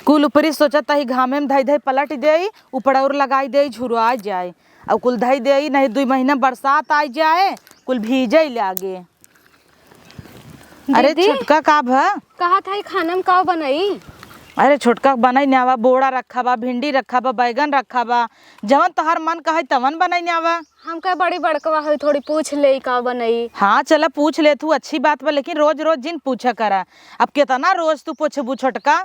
कुल ऊपरी सोचता ही घामे में धई धई पलट दे ऊपर और लगाई दे झुरवा जाए और कुल धई दे नहीं 2 महीना बरसात आ जाए कुल भीजे लागे। अरे छोटका का भा कहा था खाना में का बनाई? अरे छोटका बनाई न्यावा बोड़ा रखा बा भिंडी रखा बा बैगन रखा बा जवन तोहर मन कहे तवन बनाई न्यावा। हम कह बड़ी बड़कवा है थोड़ी पूछ ले का बनाई। हाँ चला पूछ ले तू अच्छी बात बा लेकिन रोज रोज जिन पूछा करा अब कितना रोज तू पूछबू छोटका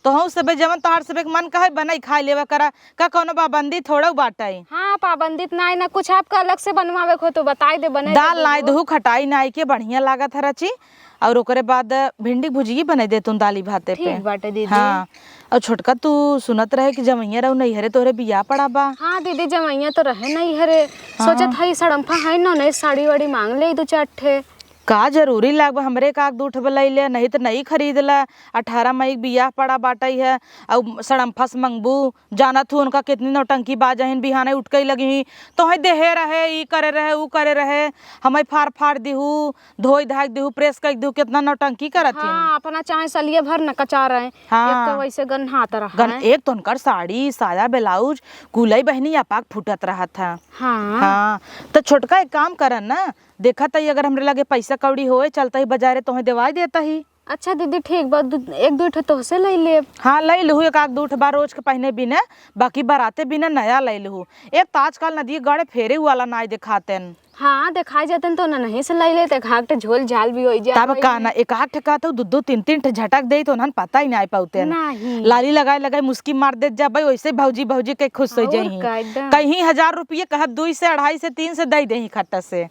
तो हम सब जवन तोहर सब मन कहे बनाई खाई लेवा करा का कोनो पाबंदी थोड़ा बाटे। हाँ पाबंदी ना ना कुछ आपका अलग से बनवावे को तो बताई दे बने दाल नाई दहू खटाई नाई के बढ़िया लागत है रची और ओकरे बाद भिंडी भुजिया बना दे तुम दाली भाते पे। ठीक बाटे दीदी। हाँ और छोटका तू सुनत रहे कि जमैया रहू नहीं हरे तोहरे बियाह पड़ा बा। हाँ दीदी जमैया तो रहे नहीं हरे। सोचत हई सड़म्फा है ना नई साड़ी वाड़ी मांग ले 2-4 ठे। का जरूरी लाग हमरे का 2 ठे ले ले नहीं तो नहीं खरीद ला 18 मई बियाह पड़ा बाटई है और सड़म्फस मंगबू जाना थू उनका कितनी नौटंकी बाजहिन बिहाने उठ के लगी तो है देहे रहे ई करे रहे ऊ करे रहे हमें फाड़ दिहू धोई धाक दिहू प्रेस कर दिहू कितना नौटंकी करत। हाँ अपना चाहे सलिए भर न कचा रहे। हाँ एक तो वैसे गन हाथ रहा गन एक तो उनकर साड़ी साया ब्लाउज कुलई बहनी अपाक फूटत रहा था। हाँ तो छोटका एक काम करन ना देखा तई अगर हमरे लगे पैसा कौड़ी होए चलता ही बाजारे तो दवाई देता ही। अच्छा दीदी ठीक बात 1-2 ठे तो से ले ले। हाँ ले लहू 1-2 ठे बार रोज के पहने बिना बाकी बराते बिना नया ले लहू। एक तो आजकल नदी गड़े फेरे वाला नाई दिखातेन। हाँ दिखाई जाते तो नहीं से ले लेते घाट झोल झाल भी हो जाए तब का ना 1-8 ठे का तो 2-2 3-3 ठे झटक दे तो उन्हन पता ही नहीं पाउते लाली लगाए मुस्की मार दे जा भाई वैसे भौजी के खुश हो जाई कहीं 1000 रुपये कहत 2 से 2.5 से 3 से दे दे खट्टा से।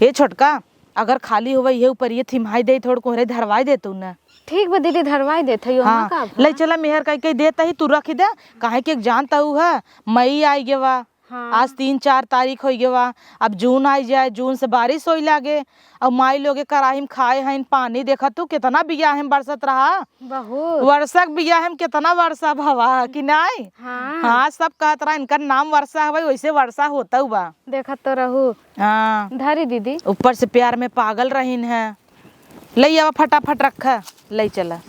हे छोटका अगर खाली होवे ये ऊपर ये थिमाई दे थोड़ कोहरे धरवाई दे तू ना। ठीक बा दीदी धरवाई देते हो। हाँ ले चला मेहर कह देता ही तू रख दे काहे के जानता हूँ है मई आई गवा। हाँ। आज 3-4 तारीख हो गवा अब जून आई जाए जून से बारिश हो लागे और माई लोगे कराही में खाए हैं पानी देखा तू कितना बिया हम बरसत रहा बहुत वर्षक बिया हम कितना वर्षा भवा कि नहीं। हाँ सब कहत रहा इनका नाम वर्षा है वैसे वर्षा होता हुआ देखा तो रहू। हाँ धरी दीदी ऊपर से प्यार में पागल रहीन है ले आवा फटाफट रखा ले चला।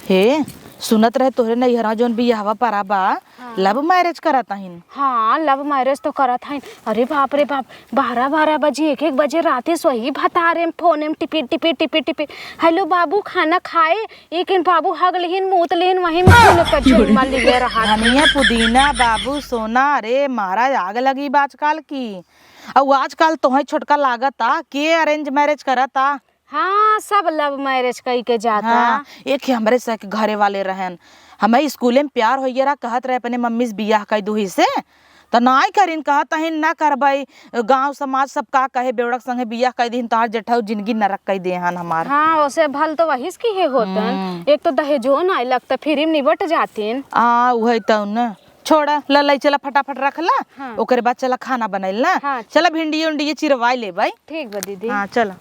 हे सुनत रहे तोहरे नैहरा जोन बियाहवा परा बा। हाँ। लव मैरिज करत हइन। हाँ लव मैरिज तो करत हइन। अरे बाप रे बाप 12 बजे 1 बजे राते सोही भतारे में फोन में टिपी हेलो बाबू खाना खाए लेकिन बाबू हग लेहिन मूत लेहिन वही में कच्चे माल ले रहा धनिया पुदीना बाबू सोना अरे मारा आग लगी आजकल की और आजकल तोहे छोटका लागता के अरेंज मैरिज करता। हाँ सब लव मैरिज कई के जाता। हाँ, एक ही हमरे से घरे वाले रहन हमें स्कूले में प्यार हो गया कहत रहे अपने मम्मी से बियाह कई दूही से तो ना करीन कहत हन ना करबई गांव समाज सब का कहे बेवड़क संगे बियाह कई दिन तोहर जेठऊ जिंदगी नरक कई दे हन हमार। हाँ उसे भल तो वही की है होतन एक तो दहेजो ना लगता फिर निबट जातीन। वही तो न छोड़ा ललाई चला फटाफट रख ला। हाँ। ओकरे बाद चला खाना बनैल ना। हाँ। चला भिंडी उंडी चिरवाई ले भाई। ठीक बा दीदी। हाँ चला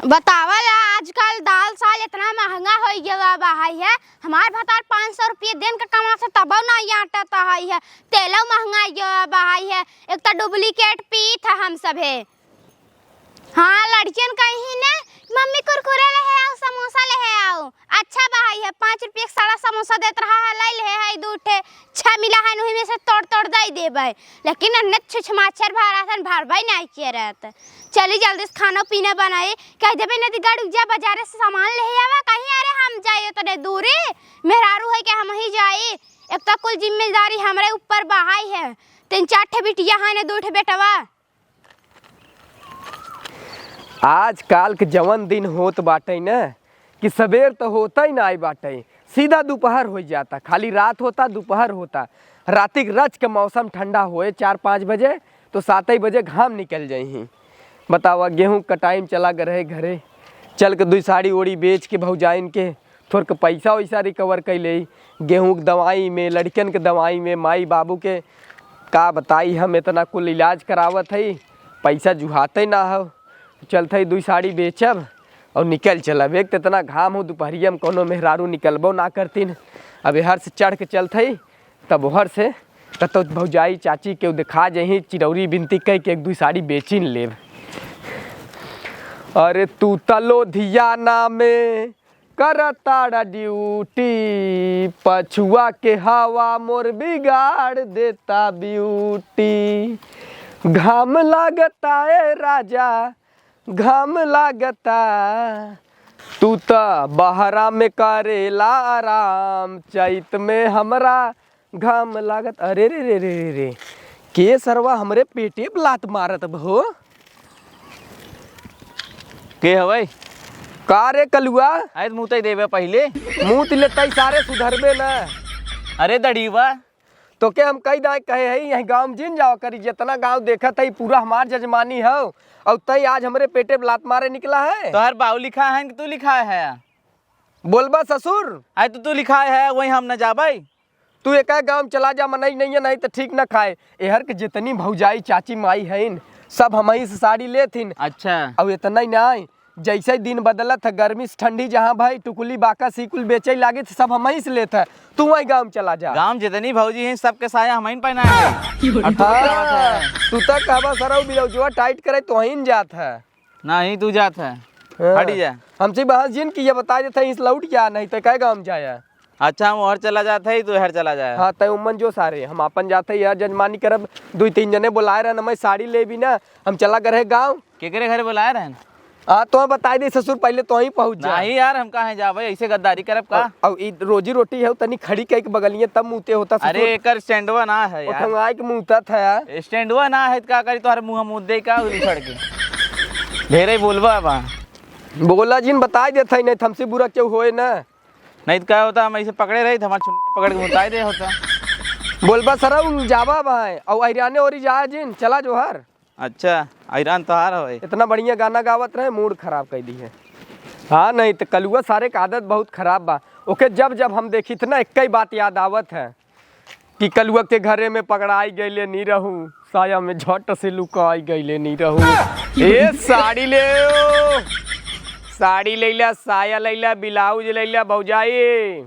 बतावल आजकल दाल साल इतना महंगा हो गया भाई है हमार भतार 500 रुपये दिन का कमा से तब नहीं आटा है तेलो महंगा गया भाई है एक तो डुप्लीकेट पी था हम सब है। हाँ लड़कियन कहीं ने मम्मी कुरकुरे ले आओ समोसा ले आओ अच्छा भाई है 5 रुपये का सारा समोसा देत रहा है ले है 2 ठे 6 मिला है उही में से तोड़ दे देबे लेकिन अन्य छुछमाचर भरासन भरबई नहीं किए रहत। चली जल्दी से खाना पीना बनाए कह देबे नदी गाड़ी जा बाजार से सामान ले आवा कहीं अरे हम जाए तो दूरी मेहरारू है कि हम ही जाए एक तो कुल जिम्मेदारी हमरे ऊपर बहाई है 3-4 ठे बिटिया है ने 2 ठे बेटवा। आजकल के जवन दिन होत बाटे न कि सवेर तो होता ही ना आई बाटे सीधा दोपहर हो जाता खाली रात होता दोपहर होता राति रच के मौसम ठंडा होए 4-5 बजे तो 7 बजे घाम निकल जाही। बतावा गेहूँ का टाइम चला गए घरे चल के 2 साड़ी ओड़ी बेच के भौजाइन के थोड़ के पैसा वैसा रिकवर कर ले गेहूँ के दवाई में लड़कन के दवाई में माई बाबू के का बताई हम इतना कुल इलाज करावत है पैसा जुहाते ना हो चलते 2 साड़ी बेचब और निकल चलब एक तो इतना घाम हो दोपहरिया में कोनो मेहरारू निकलबो ना करतीन अब हर से चढ़ के चलते तब हर से तो भौजाई चाची के दिखा जही चिरौरी बिनती कह के 1-2 साड़ी बेचिन लेब अरे तू तलो धियाना में करताड़ा ड्यूटी, पछुआ के हवा मोर बिगाड़ देता ब्यूटी। घाम लागता है राजा घाम लागता, तू त बहरा में करेला आराम, चैत में हमरा घाम लागत। अरे रे रे रे रे रे के सरवा हमरे पेटे पे लात मारत हो। के हवै का रे कलुआ, आयत मुँह तय देवे पहले। मुँह तिले तई सारे सुधरबे न। अरे दड़ीवा तो के हम कई दाए कहे है यही गाँव जिन जाओ करी, जितना गांव देखा था पूरा हमार जजमानी हो, और तई आज हमरे पेटे पे लात मारे निकला है। तो हर बाऊ लिखा है कि तू लिखा है? बोलबा ससुर आय तो तू लिखा है वही हम न जाबै। तू एक गांव चला जा, मनई नहीं है नहीं तो ठीक न खाए। एहर के जितनी भौजाई चाची माई है सब हम ही से साड़ी लेथिन। अच्छा और इतना ही नहीं, जैसे दिन बदलत है गर्मी से ठंडी, जहाँ भाई टुकुली बाका सीकुल बेचे लागे सब हम ही से लेते है। तू वही गाँव चला जा। गांव जितनी भौजी हैं सबके साया हम ही पहना है। और तू हाँ, जात है? तू तक कहबा सरऊ बिलौजुआ टाइट करे तो ही जात है। नहीं तू जात है हाँ। हटी जा। हमसे बहस जिन की ये बता देते इस लौट जा, नहीं तो कह गाँव जाया। अच्छा हम और चला जाते है, तू हर चला जाए। हाँ तय उमन जो सारे हम अपन जाते यार जजमानी करब, 2-3 जने बुलाए रहे, मैं साड़ी ले भी ना, हम चला करे गाँव। केकरे घर बुलाए रहे? हाँ तो बता दे ससुर, पहले तो ही पहुँच जा। नहीं यार हम कहाँ जाबै, ऐसे गद्दारी करब का? और रोजी रोटी है तनी खड़ी कह के बगलिए तब मुँहते होता। अरे एकर स्टैंडवा ना है यार, उठंगाई के मुँहता था यार। स्टैंडवा ना है का करी तोहर मुँह मुँह दे का उछड़ के ढेरे बोलबा बा। बोला जिन बता देते नहीं, हमसे बुरा क्यों होए ना। नहीं तो क्या होता, हम ऐसे पकड़े रही हमारे चुन्नी पकड़ के मुताई दे होता। बोलबा सरऊ जाबा भाई और ऐराने और जा जिन चला जोहर। अच्छा ऐरान तो हार है। इतना बढ़िया गाना गावत रहे, मूड खराब कर दी है। हाँ नहीं तो कलुआ सारे का आदत बहुत खराब बा। ओके जब जब हम देखी थे ना एक ही बात याद आवत है कि कलुआ के घरे में पकड़ाई गईले नहीं रहूं, साया में झट से लुकाई गईले नहीं रहूं। ए साड़ी ले ओ, साड़ी लैला, साया लैला, ब्लाउज लैला भौजाई।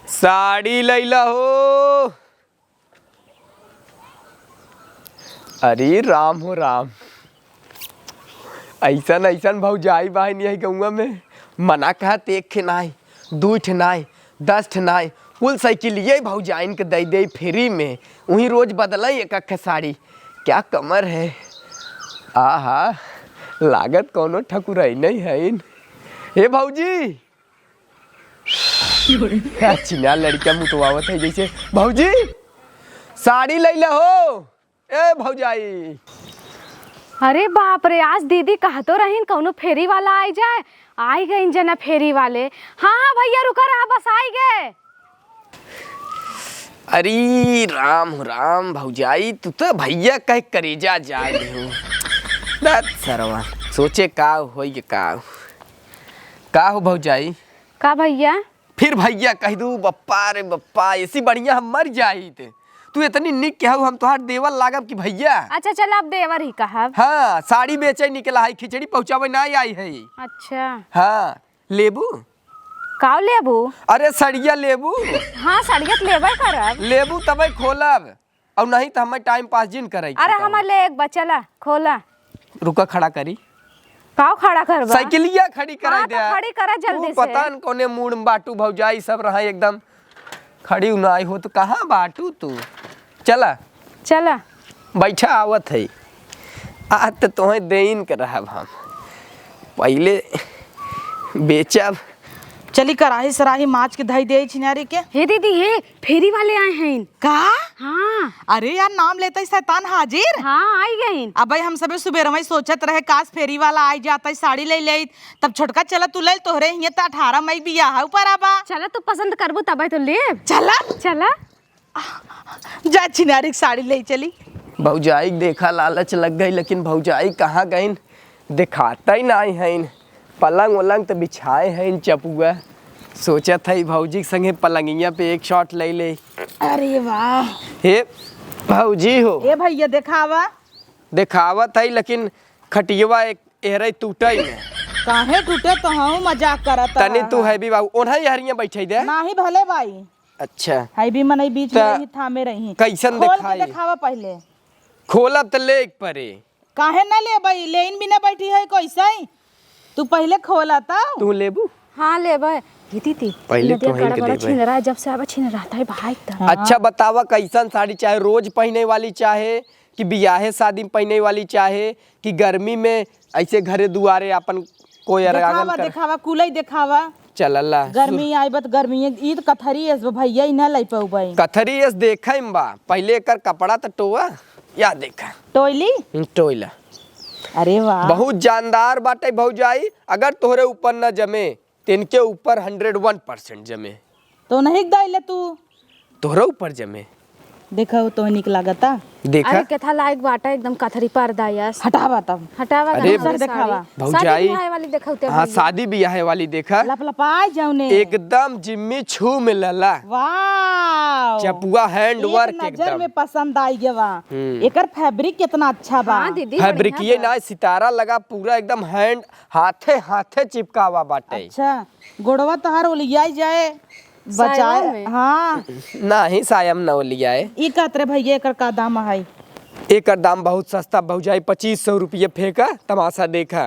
साड़ी लैला हो। अरे राम हो राम, ऐसन ऐसन भौजाई बहन यही गौवा में मना कहत एक ठेनाई 2 ठेनाई 10 ठेनाई कुल साइकिल ये भौजाइन के दे दे फ्री में, वहीं रोज बदल एक अख साड़ी। क्या कमर है, आहा लागत कोनो ठकुराई नहीं है इन। हे भौजी चिना लड़का मुतवावत है जैसे। भौजी साड़ी लैला हो। ए भौजाई, अरे बाप रे, आज दीदी कहतो रहीन कौनो फेरी वाला आई जाए, आई गई जना फेरी वाले। हाँ हाँ भैया रुका रहा, बस आई गए। अरे राम राम भौजाई, तू तो भैया कह करेजा जा हो। सरवा सोचे का हो का हो भौजाई। का भैया? फिर भैया कह दू, बप्पा रे बप्पा ऐसी बढ़िया हम मर जाई थे। तू इतनी निक कहू हम तोहार देवर लागब कि भैया। अच्छा चल अब देवर ही कहब। हाँ साड़ी बेचे निकला है, खिचड़ी पहुँचावे ना आई है। अच्छा हाँ लेबू का लेबू? अरे सड़िया लेबू। हाँ सड़ियत लेबे करब। लेबू तबे खोलब, और नहीं तो हमें टाइम पास जिन करे। अरे हमार ले एक बचला खोला। रुका खड़ा करी, काव खड़ा करबा? साइकिलिया खड़ी करा हाँ, दे। तो खड़ी करा जल्दी से। पता न कोने मूड में बाटू भौजाई सब रहा एकदम खड़ी उनाई हो, तो कहाँ बाटू तू। चला चला बैठा आवत है। आज तो तुम्हें देन कर रहा हम, पहले बेचब। चली कराही सराही माच के धई दे छिनारी के। हे दीदी हे फेरी वाले आए हैं। का? हाँ अरे यार नाम लेता ही शैतान हाजिर। हाँ आई गई। अब भाई हम सबे सुबह में सोचत रहे काश फेरी वाला आई जाता है साड़ी ले ले, तब छोटका चला तू ले तोहरे हिये त 18 मई बियाह ऊपर आबा। चला तू पसंद करबो तब तो ले। चला चला जा छिनारी की साड़ी ले चली। भौजाई देखा लालच लग गई, लेकिन भौजाई कहाँ गई दिखाता ही नहीं है। पलंग वलंग तो बिछाए हैं चपुआ, सोचा था भौजी के संगे पलंगिया पे एक शॉट ले ले। अरे वाह, हे भौजी हो। ए भैया देखावा। दिखावत है लेकिन खटियवा एक एहरे टूटा ही है। काहे टूटे तो हम मजाक करत। तनी तू है भी बाबू ओन्हा हरिया बैठे दे। नाही भले भाई। अच्छा हाई भी मनई बीच में ता- रही थामे रही कैसन खोल दिखाई? के दिखावा पहले। खोलब तो ले परे। काहे ना ले भाई, लेन भी ना बैठी है कैसे ही? तू पहले खोला था। तू लेबू? हाँ लेबै ये दीदी पहले नदिया तो वहीं गड़ा के बड़ा देबै। छीन रहा है, जब से अब छीन रहा है भाई तक। अच्छा बतावा कैसन साड़ी चाहे, रोज पहने वाली चाहे कि बियाहे शादी में पहने वाली चाहे कि गर्मी में ऐसे घरे दुआरे अपन कोई दिखावा अरागन कर। दिखावा कुलई दिखावा। चल अल्लाह गर्मी आई बत गर्मी ईद कथरी है भैया ही ना लई पाऊ भाई। कथरी एस देखा बा पहले एकर कपड़ा तो टोआ या देखा टोयली टोइला अरे वाह बहुत जानदार बाटे भौजाई। अगर तोहरे ऊपर न जमे तिनके ऊपर 101% जमे, तो नहीं दैले तू तोहरे ऊपर जमे। देखा तो निक लागता। देखा अरे केथा लायक बाटा एकदम कथरी पर्दा यस हटावा तब हटावा अरे ना दिखावा। भौजाई वाली देखौते हाँ शादी बियाहे वाली देखा लपलपाए जाऊने एकदम जिम्मी छू मिलला। वाह चपुआ हैंड वर्क नजर एकदम में पसंद आई गवा। एकर फैब्रिक कितना अच्छा बा। हाँ दीदी फैब्रिकिए ना सितारा लगा पूरा एकदम हैंड हाथे हाथे चिपकावा बाटे। अच्छा गोड़वा तहार ओलिया जाए सायों बचाए में? हाँ नहीं सायम न लिया है। ई कहते भैया एकर का दाम है? एकर दाम बहुत सस्ता भौजाई 2500 रुपये फेंका तमाशा देखा।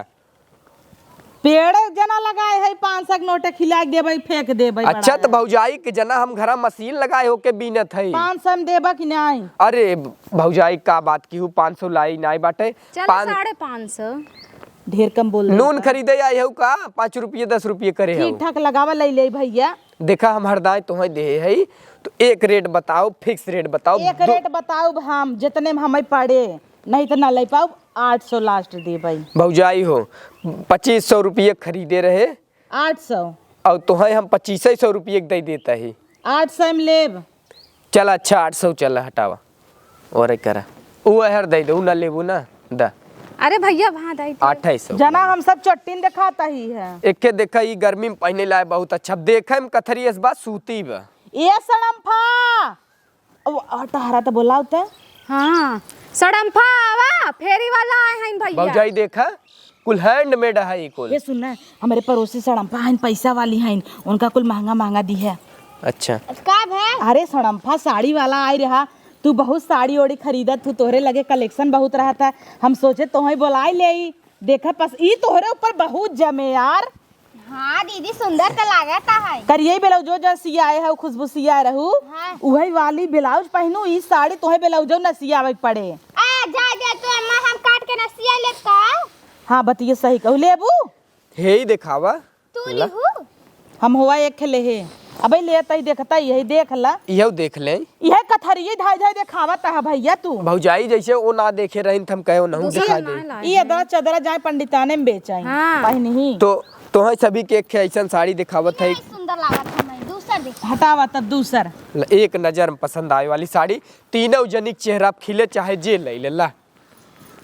पेड़ जना लगाए है 500 के नोटे खिला के देबै फेंक देबै। अच्छा तो भौजाई के जना हम घरा मशीन लगाए हो के बीनत है। 500 में देबा कि नहीं? अरे भौजाई का बात की हूँ 500 लाई नहीं बाटे। चल 550 ढेर कम बोल रहे नून खरीदे आई हो का 5 रुपये 10 रुपये करे हो। ठीक ठाक लगावा ले ले भैया। देखा हम हरदाय तुम्हें दे है तो एक रेट बताओ, फिक्स रेट बताओ। एक रेट बताओ हम जितने में हमें पड़े, नहीं तो ना ले पाओ। 800 लास्ट दे भाई। भौजाई हो 2500 रुपये खरीदे रहे 800 और तुम्हें हम 2500 रुपये दे देता ही। 800 में लेब। चल अच्छा 800 चल हटावा और करा वो हर दे दो ना लेबू ना दा। अरे भैया वहाँ दाई 2800 जना हम सब चट्टीन दिखाता ही है। एके देखा ये गर्मी में पहने लाए बहुत अच्छा देखे में कथरी इस बात सूती बा। ये सड़म्फा अब अटहरा तो बोला होता है। हाँ सड़म्फा आवा फेरी वाला आए हैं भैया। भौजाई देखा कुल हैंडमेड है ये कुल। ये सुनना हमारे पड़ोसी सड़म्फा हैं, पैसा वाली हैं, उनका कुल महंगा महंगा दी है। अच्छा कब है? अरे सड़म्फा साड़ी वाला आई रहा। तू बहुत साड़ी ओड़ी खरीदत तू, तोहरे लगे कलेक्शन बहुत रहा था। हम सोचे तुम्हें बुलाई ले देखा पस ई तोहरे ऊपर बहुत जमे यार। हाँ दीदी सुंदर तो लागता है। करिए ब्लाउज जो सियाए है खुशबू सियाए रहू हाँ। वही वाली ब्लाउज पहनू। ई साड़ी तोहे ब्लाउज न सियावे पड़े। जा जा तो अम्मा हम काट के न सिया ले का। हाँ बतिए सही कहू लेबू। हे ही दिखावा तू लिहू। हम हुआ एक खेले हे अबे लेता ही देखता यही देख ला। यह देख ले यह कथरिये धाई धाई देखावत है भैया तू। भौजाई जैसे वो ना देखे रही हम कहो नहीं दिखा दे। ये अदरा चदरा जाए पंडिताने में बेचाई हाँ। पहनी तो तुम्हें सभी के एक ऐसा साड़ी दिखावत है। सुंदर लागत है। मैं दूसरा देख। हटावा तब दूसर। एक नजर में पसंद आए वाली साड़ी तीनों जनिक चेहरा खिले चाहे जे ले ला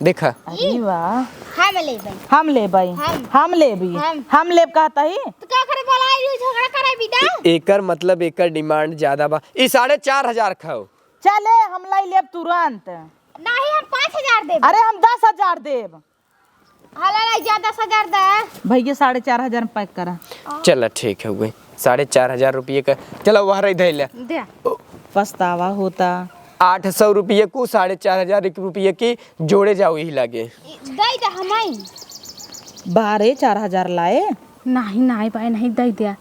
देखा। अरे वाह हम ले भाई। हम ले भाई हम ले भी हम ले कहता ही। तो क्या करे बोलाई रू झगड़ा करे बिदा। एकर मतलब एकर डिमांड ज्यादा बा। ई 4500 खाओ। चले हम लाई लेब तुरंत। नहीं हम 5000 दे। अरे हम 10,000 देब। हला लाई जा 10,000 दे। भैया 4,500 में पैक करा। चलो ठीक है हुए 4500 रुपये का। चलो वहाँ रही धैले दे पछतावा होता। 800 रुपये को 4500 रुपये की जोड़े जाओ ही लगे। दे दे हमें। 4,500 लाए। नहीं नहीं भाई नहीं दे दिया।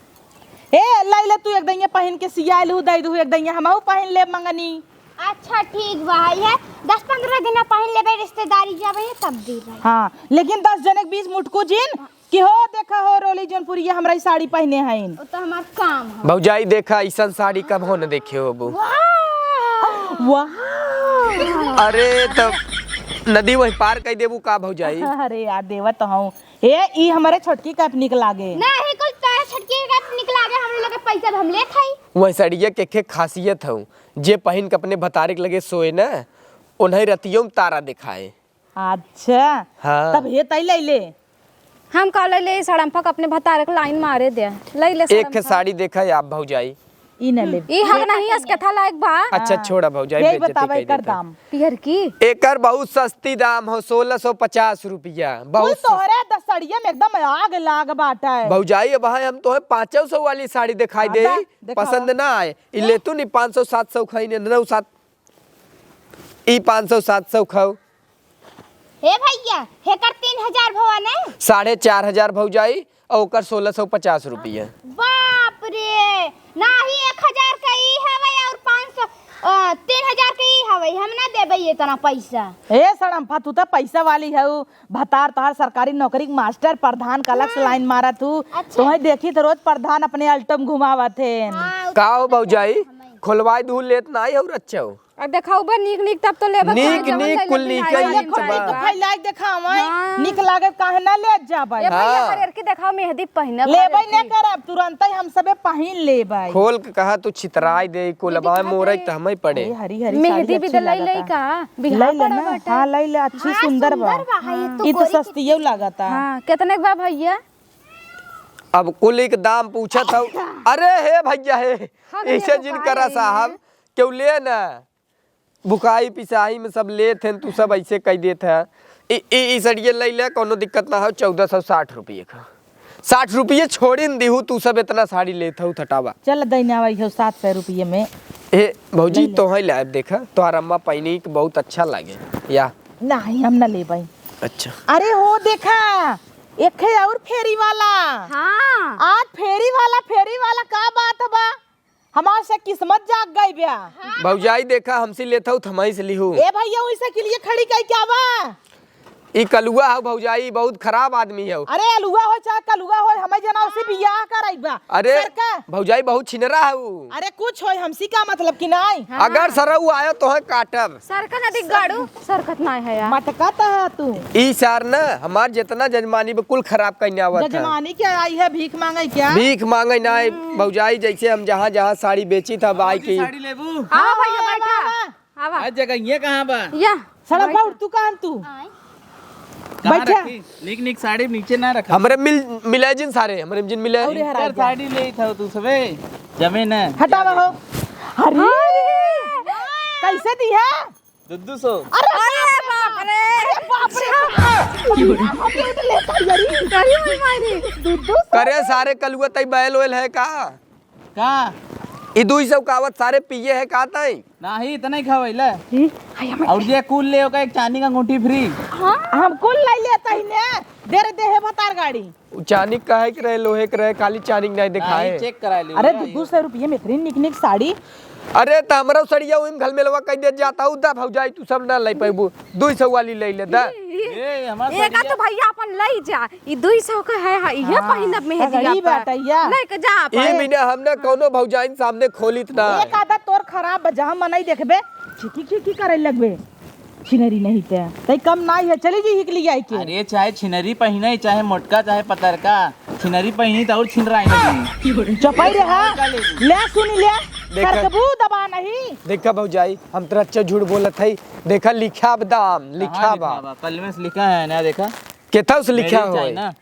ए लाइला तू एक दैया पहन के सिया लहू दई दू एक दैया हमहू पहन ले मंगनी। अच्छा ठीक भाई है 10-15 दिन पहन लेबे रिश्तेदारी जाबे तब दी भाई। हाँ लेकिन 10 जने के बीच मुटकू जिन कि हो देखा हो रोली जौनपुरी हमरा ई साड़ी पहने हैं। वो तो हमार काम है। भौजाई देखा ऐसा साड़ी कब हो न देखे हो बू। वाह अरे तब नदी वही पार कर देबू का भौजाई। अरे यार देवा तो हूँ ए ई हमारे छोटकी का निक लागे। नहीं कुछ तारा छटके का निकला गया हम लोग के पैसा हम ले थाई। वही साड़िया के खासियत हूँ जे पहन के अपने भतारे के लगे सोए ना उन्हें रतियों में तारा दिखाए। अच्छा हाँ। तब हे तई ले ले। हम कल ले सड़म्फा अपने भतारे को लाइन मारे दे ले ले एक साड़ी देखा है आप भौजाई ई न ले ई हग नहीं इसके था लायक बा। अच्छा छोड़ा भौजाई यही बेइज्जती बतावा कई एकर देता। दाम। पियर की एकर बहुत सस्ती दाम हो 1650 रुपया। कुल बहुत तोहरे दसड़िया में एकदम आग लाग बाटा है। भौजाई अब हम तो 500 वाली साड़ी दिखाई दे दा, दिखावा। पसंद ना आए ई ले तू नहीं 500 700 खाई ने 9 7 ई 500 700 खाओ। हे भैया हेकर 3000 भवा नहीं। 4500 भौजाई और ओकर 1650 रुपया। बाप रे नाही 1000 का ई हवे और 500 3000 का ई हवे। हम ना देबे इतना पैसा। ए सड़म्फा तू तो पैसा वाली है भतार तोहार सरकारी नौकरी के मास्टर प्रधान कलक से लाइन मारा तू। तुम्हें देखी तो रोज प्रधान अपने अल्टम घुमावत है। का हो भौजाई खोलवाई दूल लेत नाही और अच्छा हो। अब देखाऊ बा नीक नीक तब तो लेबे नीक नीक कुल नीक पहले खोली तो फैलाई देखावई निक लागत काहे ना ले जाबई। ए भैया हरियर की देखाओ मेहंदी पहिना लेबई ने करब तुरंत ही हम सबे पहिन लेबई। खोल के कहा तू छितराई दे कुलबा मोरई त हमें पड़े। ए हरी हरी मेहंदी भी तो लई लई का बिहार ले ना हां ले ले अच्छी सुंदर बा। ई तो सस्तीयो लागता। हां कितने के बा भैया? अब कुल के दाम पूछत हो। अरे हे भैया हे ऐसे जिन करा साहब क्यों ले ना बुकाई पिसाई में सब लेत हैं तू सब ऐसे कह देत है। ई सड़िए ले ले कोनो दिक्कत ना हो 1460 रुपये का 60 रुपये छोड़ी न दिहू तू सब इतना साड़ी लेत हो थटावा। चल दैना वही हो 700 रुपये में। ए भौजी तो है लाइव देखा तोहार अम्मा पहनी के बहुत अच्छा लागे या नहीं हम ना लेबई। अच्छा अरे हो देखा एक है और फेरी वाला। हां आज फेरी वाला का बात बा हमार से किस्मत जाग गई ब्या। भौजाई देखा हमसे लेता हूँ थमाई से लिहू। ए भैया वैसे के लिए खड़ी कई क्या बा? ई कलुआ हो भौजाई बहुत खराब आदमी है। अरे अलुआ हो चाहे कलुआ हो हमें जना से बियाह कराइबा। अरे सरका भौजाई बहुत छिनरा है वो। अरे कुछ हो हमसी का मतलब कि नहीं। अगर सरऊ आयो तो है काटब। सरकत नदी गाड़ू सरकत ना है यार। मटकाता है तू ई सार ना हमार जितना जजमानी बिल्कुल खराब करने आवत है। जजमानी क्या आई है भीख मांगे क्या? भीख मांगे ना भौजाई जैसे हम जहाँ जहाँ साड़ी बेची था बाई की। साड़ी लेबू आओ भैया बैठा आवा आज जगह ये कहाँ बा? या सड़क बा तू कहां तू कहाँ बैठा। रखी? निक निक साड़ी नीचे ना रखा। हमरे मिले जिन सारे हमरे जिन मिले। अरे हरा यार साड़ी ले था तू सबे जमे न हटावा हो। अरे कैसे दी है? 200 अरे बाप रे करे सारे कलुआ तई बैल वेल है का कहाँ ई 200 कावत सारे पिए है का तई। नहीं इतना ही खावे और ये कूल ले का एक चांदी का अंगूठी फ्री। हम कुल ले लेता ही ने दे दे है भतार गाड़ी। चानिक का है कि रहे लोहे के रहे काली चानिक नहीं दिखाए। चेक करा ले। अरे 200 रुपये में इतनी निक निक साड़ी। अरे त हमरा सड़िया उन घल मेलवा कह दे जाता हूं दा भौजाई तू सब ना ले पैबू 200 वाली ले ले दा। ए हमार एक तो भैया अपन लई जा ई 200 का है ये पहिनब मेहंदी गरीब बाटैया। लेके जा ई बिना हमने कोनो भौजाई सामने खोलित ना। एक आदत तोर खराब बजा मनई देखबे छिकी छिकी करे लगबे छिनरी नहीं ते तई कम नहीं है चली जी हिकली आई के। अरे चाहे छिनरी पहने चाहे मोटका चाहे पतरका छिनरी पहनी तो और छिन रहा है। चपाई रे हां ले सुन ले देखा। करकबू दबा नहीं। देखा भौजाई हम तेरा अच्छा झूठ बोलत है। देखा लिखा दाम लिखा बा कल में लिखा है ना देखा केथा उस लिखा हो ना।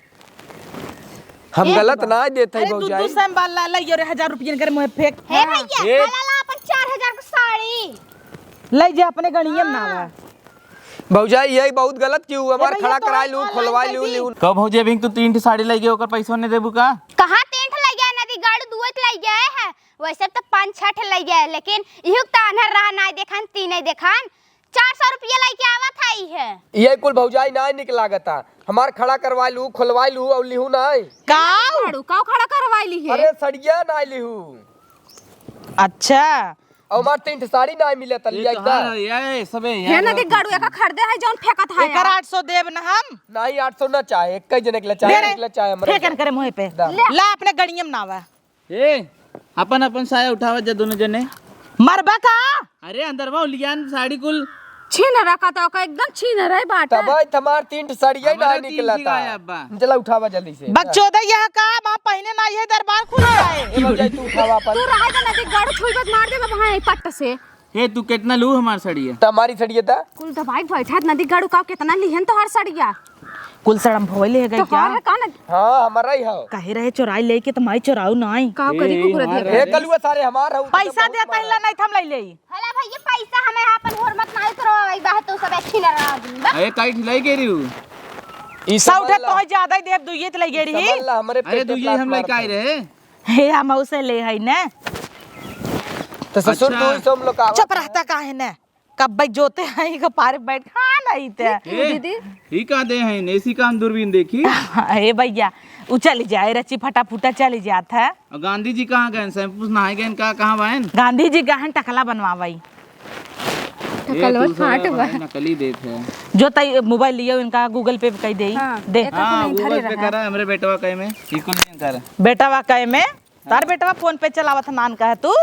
हम गलत ना देते अरे भौजाई। दूध सैम बाल ला यो रे 1000 रुपये कर मुंह फेंक। हे भैया ये- ला अपन 4000 का साड़ी। ले जा अपने गणियम ना आवा। भौजाई यही बहुत गलत क्यों हमार भैया खड़ा तो कराई हम लू ऑनलाइन खोलवाई कर लू दी। लू। कब हो जेबिंग तू 3 साड़ी लगी होकर पैसा नहीं देबू का? कहाँ 3 ठे लग गया नदी गाड़ी दुवत लग गया है। वैसे तो 5-6 ठे लग गया लेकिन इहुक तानहर रहा ना देखन 3 नहीं देखन 400 रुपया लेके आवत है ई है। ये कुल भौजाई ना निकलागता हमार खड़ा करवाई लू खोलवाई लू और लिहू ना। गाड़ू का खड़ा करवाई ली है। अरे सड़िया ना लिहू अच्छा और हमार 3 साड़ी ना मिले त लिया एकदम ये सबे हे नदी गाड़ू का खरीदे है जौन फेंकत है एकर 800 देब ना हम। नहीं 800 ना चाहे एक ही जने के लिए चाहे एक लिए चाहे हमरा फेंकन करे मुंह पे दा। ला अपने गणियम ना आवा। ए अपन अपन साया उठावा जा दोनों जने। मरबा का अरे अंदर वो लियान साड़ी कुल छीन रखा तो का एकदम छीन रही बाटा। तब हमार 3 साड़िया ना हमारा 3 निकला की गाय अब्बा। चला उठावा जल्दी से। बकचोदा यह का मां पहने ना है दरबार खुल जाए। ए भौजाई तू उठावा अपन तू रहा का नदी गाड़ू छुईबत मार दे वहां पट्ट से। ए तू कितना लू हमार साड़ी है? त हमारी सड़िया था कुल दबाई बैठा नदी गाड़ू का कितना लिहन तो हर सड़िया कुल सड़म भोले है गई तो क्या हार है का ना हाँ हमारा ही हो। कहे रहे चोराई लेके तो माई चोराऊ नहीं का करी कुकुर दिया हे कलुआ सारे हमार हो। पैसा देता हिला नहीं थम ले हला भैया पैसा हमें अपन हुरमत नहीं करो भाई बात तो सब अच्छी लगा आदमी बा अरे काई ठिलाई के रियो ई सौ उठे तो ज्यादा ही देव दुइये तो ले गेरी समझ ला हमरे अरे तू ये हम लाइक आए रहे हे हम उसे ले है ना तो ससुर अच्छा। तू ही सब लोग का चुप रहता काहे ने कब भाई जोते हैं का पारे बैठ खा नहीं थे दीदी ही का दे हैं नेसी का हम दूरबीन देखी हे भैया उ चली जाए रची फटाफुटा चली जात है और गांधी जी कहाँ गए सैंपूस नहाए गए का कहाँ बहन गांधी जी गहन टकला बनवाई टकलवा फाट बा नकली देख है जो तई मोबाइल लियो इनका गूगल पे कही दे हाँ, दे एक- हाँ नहीं धरे गूगल पे रहा। करा हमरे बेटवा कहे में बिल्कुल नहीं करा बेटा वा कहे में तार बेटा फोन पे चलावत नान कहे तू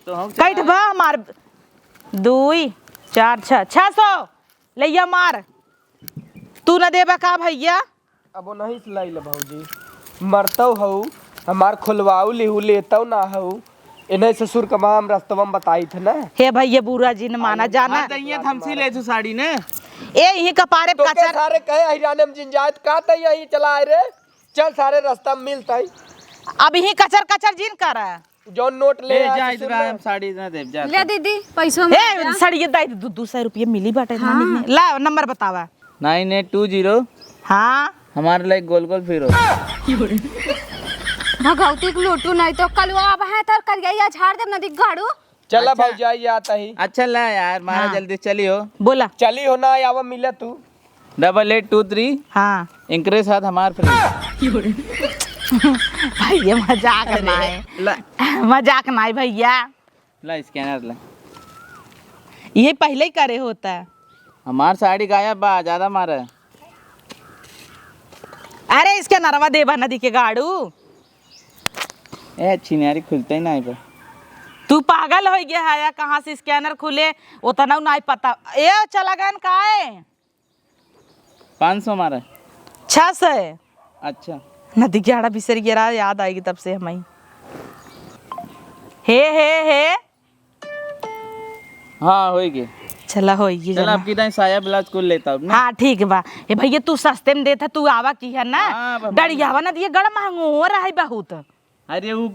तो हम कैठ बा हमार 2 4 6 600 लैया मार तू न देबा का भैया अब वो नहीं सिलाई ले भौजी मरतौ हो हमार खुलवाऊ लिहू लेतौ ना हो इन्हें ससुर का माम रास्तवा में बताई थे ना। हे भैया बुरा जी न माना जाना हाँ तैया हमसी ले तू साड़ी ने ए यही कपारे तो के कचर सारे कहे हिराने में जिंजात का तै यही चला रे चल सारे रास्ता में मिलतई अब यही कचर कचर जिन कर जौन नोट ले ले आ जा ससुर इधर ले। हम साड़ी ना दे जा ले दीदी पैसों में हे सड़िए दाई 200 रुपये मिली बाटे ला नंबर बतावा 9820 हाँ हमारे लाइक गोल गोल फिरो भगवती को लूटू नहीं तो कलवा अब है तर कर गई झाड़ दे नदी गाड़ू चला भौजी आई आता ही अच्छा ला यार मारा हाँ। जल्दी चलियो बोला चली हो ना आवा मिले तू 8823 हाँ इनके साथ हमार फ्रेंड भैया मजाक नहीं ला मजाक नहीं भैया ला स्कैनर ला ये पहले ही करे होता है हमार साड़ी गायब बा ज्यादा मारा अरे इसके नरवा देवा नदी के गाड़ू ए छिनारी खुलते ही नहीं बा तू पागल हो गया है या कहाँ से स्कैनर खुले उतना नहीं पता ये चला गन का है 500 मारा 600 अच्छा नदी के आड़ा बिसर गिरा याद आएगी तब से हमें हे हाँ होएगी चला होगी चल आपकी टाइम साया ब्लाउज कुल लेता हूँ ना हाँ ठीक बा ए भैया तू सस्ते में देता तू आवा की है ना हाँ, बाबा। डरियावा ना दिए गड़ा महंगो हो रहा है बहुत अरे वो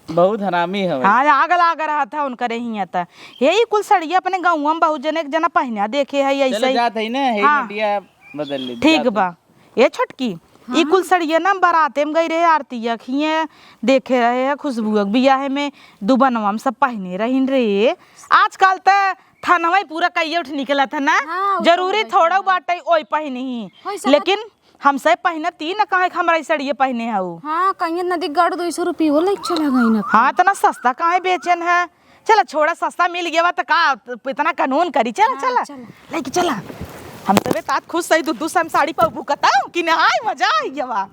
बहुत हरामी है भाई। हाँ आग लाग रहा था उनका ही था यही कुल सड़िया अपने गाँव में बहुत जने एक जना पहना देखे है ऐसे चलो ही जात है ना हे हाँ। इंडिया बदल ले ठीक बा ये छोटकी ई कुल सड़िया ना बाराते में गई रहे आरती अखिए देखे रहे है खुशबू बियाह में दुबनवा में सब पहने रही रे आजकल तो थानवा ही पूरा कई उठ निकला था ना हाँ, वो जरूरी थोड़ा बाटे ओई पहने होई ही सकत। लेकिन हमसे पहने तीन न कहे हमारा सड़िए पहने है उ। हाँ कहीं नदी गाड़ू 200 रुपये वो ले चला गई ना हाँ इतना सस्ता कहाँ बेचन है चला छोड़ा सस्ता मिल गया तो का इतना कानून करी चला चला चला। लेके चला हम सबे तात खुश सही दूध हम साड़ी पर भूकता कि नहाय मजा आई गया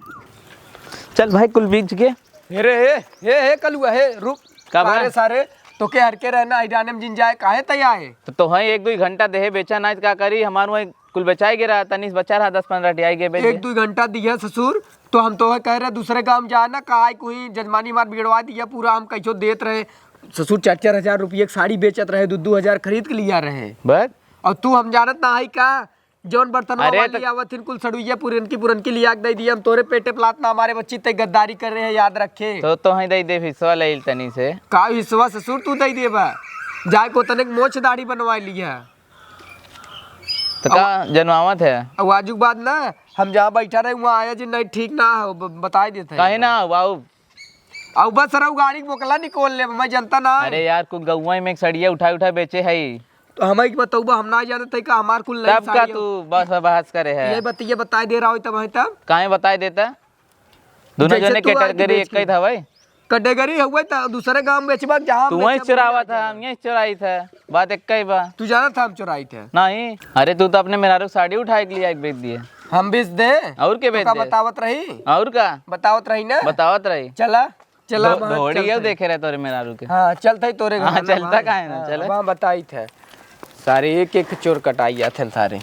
चल भाई कुल बीच के हे कलुआ हे रुक का बा? सारे सारे तो के हर के रहना हिराने में जिंजाए काहे तै आए तो है 1-2 घंटा देहे बेचा ना का करी हमार वही कुल बचाई गिरा तनिस बचा रहा 10-15 टियाई के बेच 1-2 घंटा दिया ससुर तो हम तो कह रहे दूसरे गांव जाना काहे कोई जजमानी मार बिगड़वा दिया पूरा हम कैसो देत रहे ससुर 4-4 हजार रुपये की साड़ी बेचत रहे 2-2 हजार खरीद के लिया रहे बस और तू हम जानत ना आई का जौन बर्तन अरे वाली आवथिन कुल सड़ुइया पुरनकी लिया के दे दिया हम तोरे पेटे पलात ना हमारे बच्ची ते गद्दारी कर रहे हैं याद रखे तो है दे दे हिस्सा ले तनी से का हिस्सा ससुर तू दे देबा जाए को तनिक मोछ दाढ़ी बनवा लिया तो का जनवावत है और आजू बाद ना हम जहाँ बैठा रहे वहाँ आया जी नहीं ठीक ना हो बताई देते काहे ना वाऊ और बस रहा गाड़ी मोकला निकोल ले मैं जनता ना अरे यार कुल गौवा में एक सड़िया उठा बेचे है तो हमें बताऊबा हम ना जानते थे का हमार कुल नहीं तब का तू बस बहस करे है ये बता दे रहा हो तब तब काहे बताई देता दोनों जैसे जने तू आज कैटेगरी बेच एक ही था भाई कैटेगरी हुआ था दूसरे गांव में बेचबा जहाँ तू वहीं चुरावा था हम यहीं चुराई था बात एक ही बा तू जाना था हम चुराई थे नहीं अरे तू तो अपने मेहरारू साड़ी उठा के लिया एक बेच दिए हम बेच दे और के बेच का दे बतावत रही और का बतावत रही ना बतावत रही चला चला वहाँ दौड़ी चलते। देखे रहे तोरे मेहरारू के हाँ चलते तोरे हाँ, घर ना चलता वहाँ। काहे ना, हाँ, चले। वहाँ बताई थे सारे एक एक चोर कटाई थे सारे